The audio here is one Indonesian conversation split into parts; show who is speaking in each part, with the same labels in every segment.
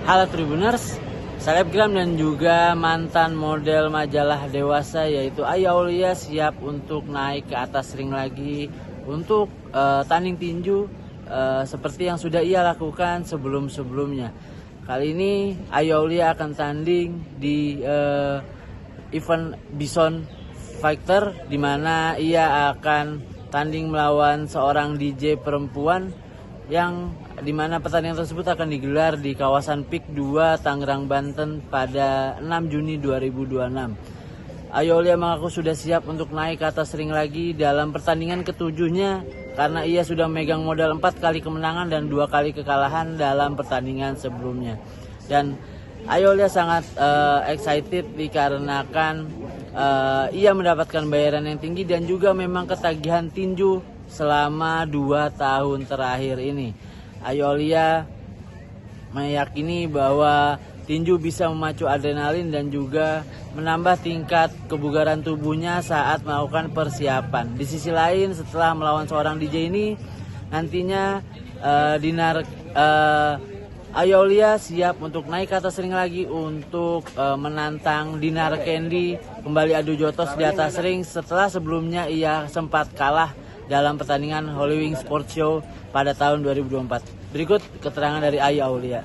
Speaker 1: Halo Tribuners, selebgram dan juga mantan model majalah dewasa yaitu Aya Aulia siap untuk naik ke atas ring lagi untuk tanding tinju seperti yang sudah ia lakukan sebelum-sebelumnya. Kali ini Aya Aulia akan tanding di event Bison Fighter, di mana ia akan tanding melawan seorang DJ perempuan yang dimana pertandingan tersebut akan digelar di kawasan PIK 2 Tangerang, Banten pada 6 Juni 2026. Aya Aulia mengaku sudah siap untuk naik ke atas ring lagi dalam pertandingan ketujuhnya karena ia sudah memegang modal 4 kali kemenangan dan 2 kali kekalahan dalam pertandingan sebelumnya. Dan Aya Aulia sangat excited dikarenakan ia mendapatkan bayaran yang tinggi dan juga memang ketagihan tinju selama 2 tahun terakhir ini. Aya Aulia meyakini bahwa tinju bisa memacu adrenalin dan juga menambah tingkat kebugaran tubuhnya saat melakukan persiapan. Di sisi lain, setelah melawan seorang DJ ini, nantinya Aya Aulia siap untuk naik ke atas ring lagi untuk menantang Dinar Candy kembali adu jotos di atas ring setelah sebelumnya ia sempat kalah dalam pertandingan Holy Wing Sports Show pada tahun 2024. Berikut keterangan dari Aya Aulia.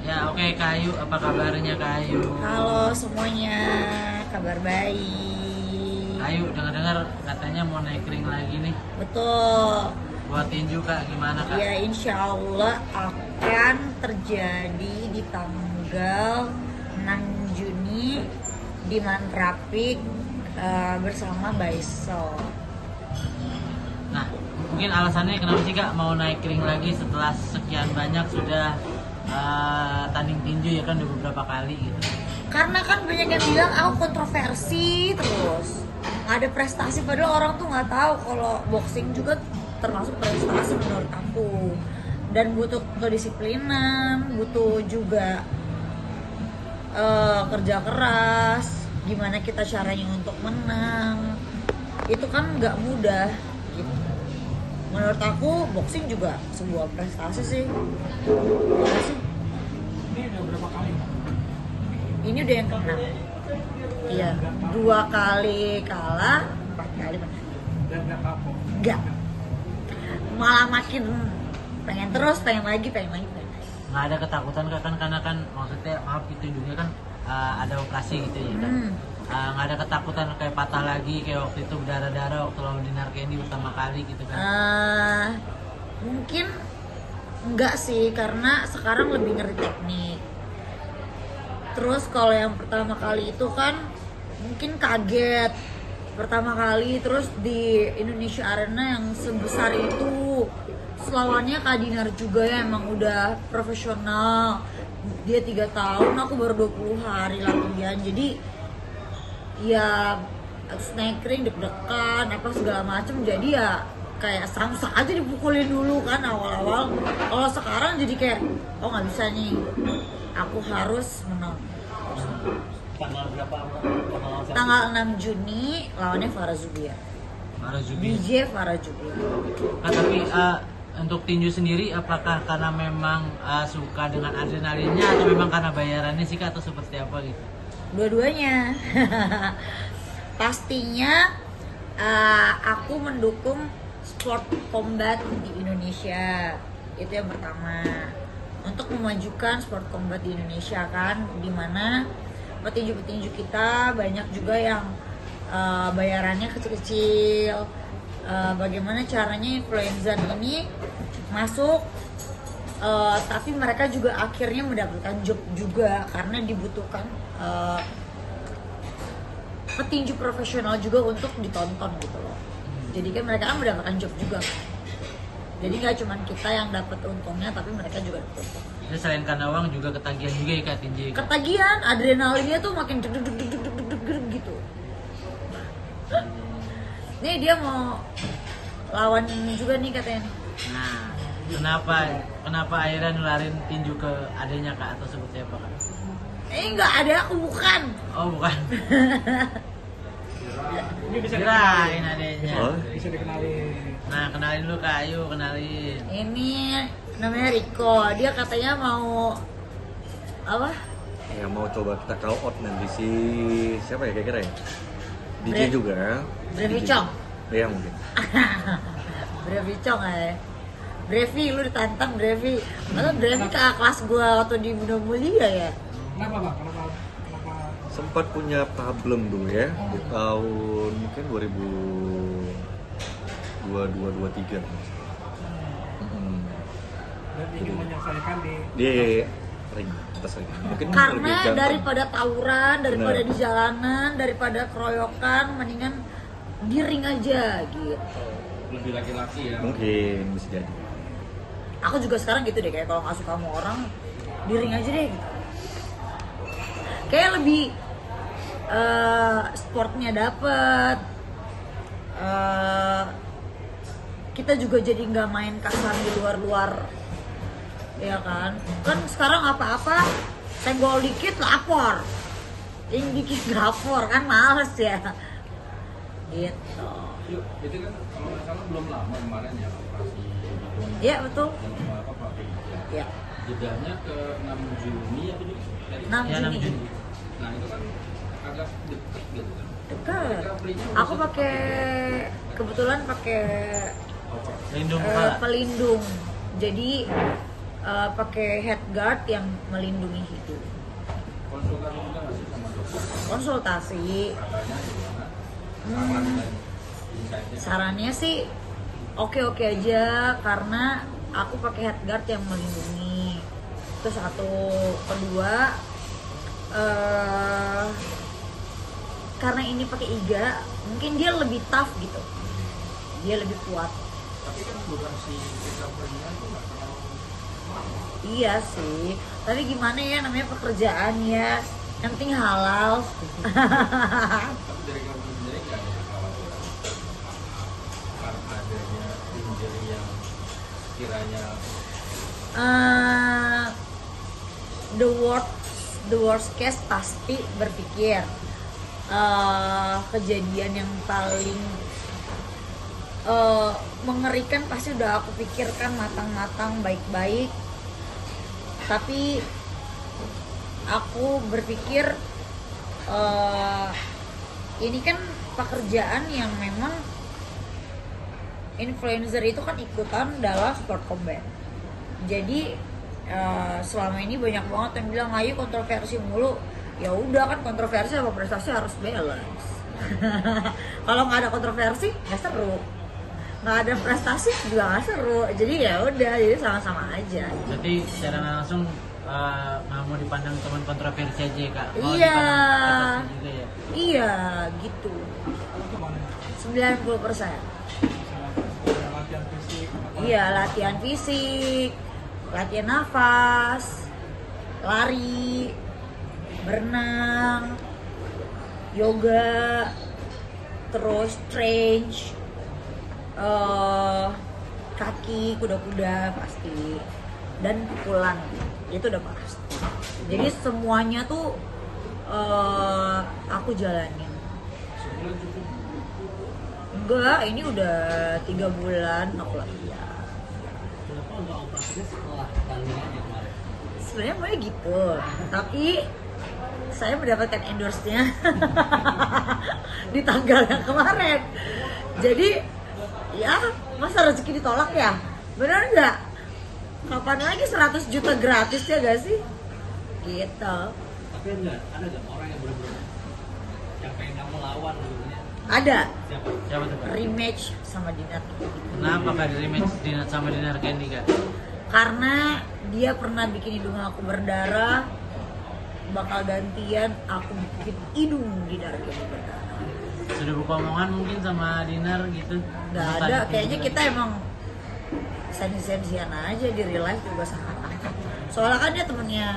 Speaker 1: Ya, oke Kak Ayu, apa kabarnya Kak Ayu?
Speaker 2: Halo semuanya, kabar baik.
Speaker 1: Ayu, dengar-dengar katanya mau naik ring lagi nih.
Speaker 2: Betul.
Speaker 1: Buat tinju Kak, gimana Kak?
Speaker 2: Ya insya Allah akan terjadi di tanggal 6 Juni di Mantrapik bersama Bison.
Speaker 1: Nah, mungkin alasannya kenapa sih Kak mau naik ring lagi setelah sekian banyak sudah tanding tinju ya kan udah beberapa kali gitu.
Speaker 2: Karena kan banyak yang bilang aku kontroversi terus, nggak ada prestasi, padahal orang tuh nggak tahu kalau boxing juga termasuk prestasi menurut aku, dan butuh kedisiplinan, butuh juga kerja keras, gimana kita caranya untuk menang, itu kan nggak mudah gitu. Menurut aku boxing juga sebuah prestasi sih. Ya sih.
Speaker 3: Ini udah berapa kali?
Speaker 2: Ini udah yang ke-6. Iya, 2 kali kalah, 4 kali menang.
Speaker 3: Dan nggak kapok?
Speaker 2: Enggak. Malah makin pengen terus, pengen lagi.
Speaker 1: Nggak ada ketakutan Kak, kan karena kan maksudnya maaf itu juga kan ada operasi gitu ya kan. Nggak ada ketakutan kayak patah lagi kayak waktu itu berdarah-darah waktu lawan Dinar Candy pertama kali gitu kan.
Speaker 2: Mungkin enggak sih, karena sekarang lebih ngerti teknik. Terus kalau yang pertama kali itu kan mungkin kaget pertama kali, terus di Indonesia Arena yang sebesar itu, lawannya Kak Dinar juga ya, emang udah profesional. Dia 3 tahun, aku baru 20 hari latihan, jadi ya harus naik ring deg-degan apa segala macem, jadi ya kayak samsak aja dipukulin dulu kan awal-awal. Kalau sekarang jadi kayak oh nggak bisa nih, aku harus menang.
Speaker 3: Tanggal berapa?
Speaker 2: Tanggal 6 Juni lawannya Farah Zubia. DJ Farah Zubia.
Speaker 1: Nah, tapi untuk tinju sendiri apakah karena memang suka dengan adrenalinnya atau memang karena bayarannya sih Kak, atau seperti apa gitu?
Speaker 2: Dua-duanya. Pastinya aku mendukung sport combat di Indonesia, itu yang pertama, untuk memajukan sport combat di Indonesia kan, dimana petinju-petinju kita banyak juga yang bayarannya kecil-kecil. Bagaimana caranya influencer ini masuk, tapi mereka juga akhirnya mendapatkan job juga karena dibutuhkan petinju profesional juga untuk ditonton gitu loh. Jadi kan mereka kan mendapatkan job juga kan. Jadi nggak cuma kita yang dapat untungnya, tapi mereka juga dapat untung.
Speaker 1: Jadi selain karena uang juga ketagihan juga ya Kak tinju?
Speaker 2: Ketagihan, adrenalinnya tuh makin deg gitu. Nih dia mau lawan juga nih katanya.
Speaker 1: Nah, kenapa akhirnya nularin tinju ke adanya Kak, atau seperti apa Kak?
Speaker 2: Enggak ada, aku bukan.
Speaker 1: Oh bukan.
Speaker 3: Ini bisa
Speaker 1: Kirain
Speaker 3: dikenalin.
Speaker 1: adanya.
Speaker 3: Bisa dikenalin.
Speaker 1: Nah, kenalin dulu Kak Ayu, kenalin.
Speaker 2: Ini namanya Rico, dia katanya mau apa?
Speaker 4: Ya mau coba kita call out nanti si siapa ya kira-kira ya? DJ
Speaker 2: Bre-
Speaker 4: juga.
Speaker 2: Brevi
Speaker 4: DJ
Speaker 2: Chong.
Speaker 4: juga. Iya mungkin.
Speaker 2: Brevi Chong ya. Brevi, lu ditantang Brevi. Malah Brevi ke kelas gua waktu di Bunda Mulia ya.
Speaker 3: Kenapa bang? Kenapa?
Speaker 4: Sempat punya problem dulu ya di tahun mungkin 2022-23.
Speaker 3: Dan ingin menyelesaikan di
Speaker 4: Di ring atas ring. Mungkin lebih
Speaker 2: Karena
Speaker 4: gampang.
Speaker 2: daripada tawuran, daripada
Speaker 4: Bener.
Speaker 2: di jalanan, daripada keroyokan, mendingan di ring aja gitu.
Speaker 5: Lebih laki-laki ya.
Speaker 4: Mungkin bisa jadi.
Speaker 2: Aku juga sekarang gitu deh, kayak kalau nggak suka sama orang, di ring aja deh gitu. Kayak lebih sportnya dapet. Kita juga jadi nggak main kasar di luar-luar, ya kan? Kan sekarang apa-apa senggol dikit lapor, ini dikit lapor, kan males ya. Gitu.
Speaker 5: Yuk, itu kan kalau nggak salah belum lama kemarin ya operasi hidung
Speaker 2: Iya betul.
Speaker 5: yang apa Pak?
Speaker 2: Ya.
Speaker 5: Jedanya ke 6 Juni apa Juni?
Speaker 2: 6
Speaker 1: Ya, 6
Speaker 2: Juni.
Speaker 1: Juni.
Speaker 5: Nah itu kan agak deket gitu kan.
Speaker 2: Dekat. Aku pakai kebetulan pakai
Speaker 1: Lindung kepala.
Speaker 2: pelindung. Jadi pakai headguard yang melindungi hidung.
Speaker 5: Konsultasi juga nggak sih sama dokter?
Speaker 2: Konsultasi.
Speaker 5: Katanya gimana?
Speaker 2: Hmm,
Speaker 5: Insight-nya.
Speaker 2: sarannya sih oke-oke aja karena aku pakai headguard yang melindungi. Itu satu. Kedua, karena ini pakai iga, mungkin dia lebih tough gitu. Dia lebih kuat.
Speaker 5: Tapi kan durasi recovery-nya itu nggak terlalu lama.
Speaker 2: Iya sih, tapi gimana ya, namanya pekerjaan ya, yang penting halal.
Speaker 5: Tapi dari kamu sendiri nggak ada kekhawatiran karena adanya injury yang kiranya
Speaker 2: Eh, the worst case pasti berpikir kejadian yang paling mengerikan pasti udah aku pikirkan matang-matang baik-baik, tapi aku berpikir ini kan pekerjaan yang memang influencer itu kan ikutan dalam sport combat. Jadi selama ini banyak banget yang bilang ayo kontroversi mulu. Ya udah, kan kontroversi sama prestasi harus balance. Kalau nggak ada kontroversi nggak seru, nggak ada prestasi juga nggak seru. Jadi ya udah, jadi sama-sama aja.
Speaker 1: Berarti secara langsung nggak mau dipandang teman kontroversi aja ya, Kak? Mau
Speaker 2: Iya.
Speaker 1: dipandang prestasi juga ya?
Speaker 2: Iya gitu,
Speaker 3: kemana?
Speaker 2: 90%.
Speaker 3: Latihan fisik. apa?
Speaker 2: Iya, latihan fisik, latihan nafas, lari, berenang, yoga, terus stretch, kaki, kuda-kuda pasti, dan pukulan, itu udah pasti. Jadi semuanya tuh aku jalanin.
Speaker 5: sebulan cukup.
Speaker 2: Enggak, ini udah 3 bulan aku latihan.
Speaker 3: Kenapa nggak operasinya setelah tandingannya kemarin?
Speaker 2: Sebenarnya mau gitu, tapi saya mendapatkan endorse-nya di tanggal yang kemarin. Jadi ya masa rezeki ditolak ya? Benar nggak? Kapan lagi 100 juta gratis ya gak sih? Gitu.
Speaker 3: Tapi ada nggak orang yang benar-benar yang pengen kamu lawan gitu ya?
Speaker 2: Ada
Speaker 3: Siapa?
Speaker 1: Siapa tuh, Kak?
Speaker 2: rematch sama Dinar.
Speaker 1: Kenapa Kak di rematch sama Dinar Candy, Kak?
Speaker 2: Karena dia pernah bikin hidung aku berdarah, bakal gantian aku bikin hidung Dinar Candy berdarah.
Speaker 1: Sudah buka omongan mungkin sama Dinar gitu?
Speaker 2: Nggak
Speaker 1: Untuk
Speaker 2: ada,
Speaker 1: tanding
Speaker 2: kayaknya
Speaker 1: juga?
Speaker 2: kita emang sensi-sensian aja di real life juga sama. Soalnya kan dia temennya,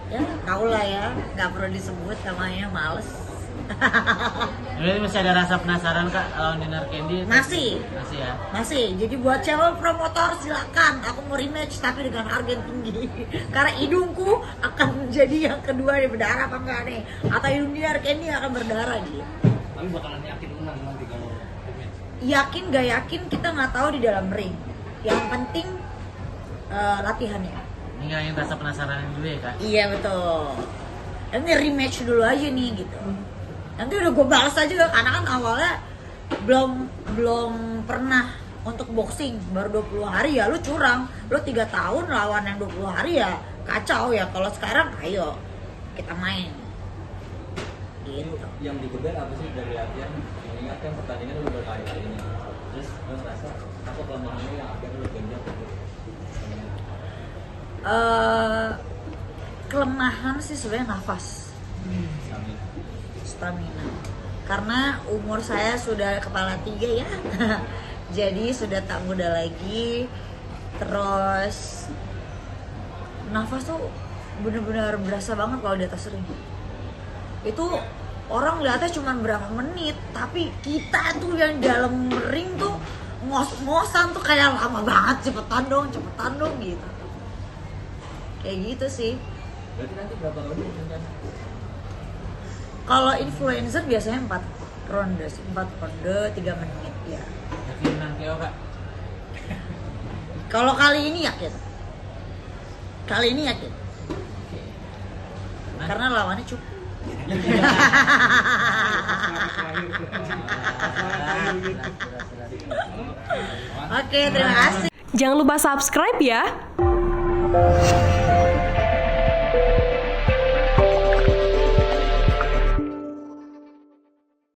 Speaker 2: ya tau lah ya, nggak perlu disebut namanya, males.
Speaker 1: Jadi masih ada rasa penasaran Kak lawan Dinar Candy?
Speaker 2: Masih.
Speaker 1: Masih ya?
Speaker 2: Masih, jadi buat cewek promotor silakan, aku mau rematch tapi dengan harga yang tinggi. Karena hidungku akan menjadi yang kedua nih, berdarah apa enggak nih? Atau hidung Dinar Candy akan berdarah gitu.
Speaker 3: Tapi bakalan yakin menang nanti kalau rematch.
Speaker 2: Yakin gak yakin kita nggak tahu di dalam ring. Yang penting latihan ya.
Speaker 1: Ini ngilangin rasa penasaran dulu ya kak.
Speaker 2: Iya betul. Nanti rematch dulu aja nih gitu. Nanti udah gue balas aja karena kan awalnya belum pernah untuk boxing, baru 20 hari ya lu curang. Lu 3 tahun lawan yang 20 hari ya kacau ya. Kalau sekarang ayo kita main. Gitu.
Speaker 3: Yang dibeban apa sih dari latihan? Mengingat kan pertandingan udah berkali-kali ini. Terus lo ngerasa apa kelemahannya yang akhirnya lo genjot gitu?
Speaker 2: Kelemahan sih sebenarnya nafas, stamina. Karena umur saya sudah kepala 3 ya, jadi sudah tak muda lagi. Terus nafas tuh bener-bener berasa banget kalau di atas ring. Itu orang lihatnya cuma berapa menit, tapi kita tuh yang dalam ring tuh ngos-ngosan tuh kayak lama banget, cepetan dong gitu. Kayak gitu sih.
Speaker 3: Berarti nanti berapa ronde kan?
Speaker 2: Kalau influencer biasanya 4 ronde, 3 menit ya.
Speaker 1: Yakin menang KO kak?
Speaker 2: Kalau kali ini yakin. Karena lawannya cukup. Oke, terima kasih.
Speaker 6: Jangan lupa subscribe ya.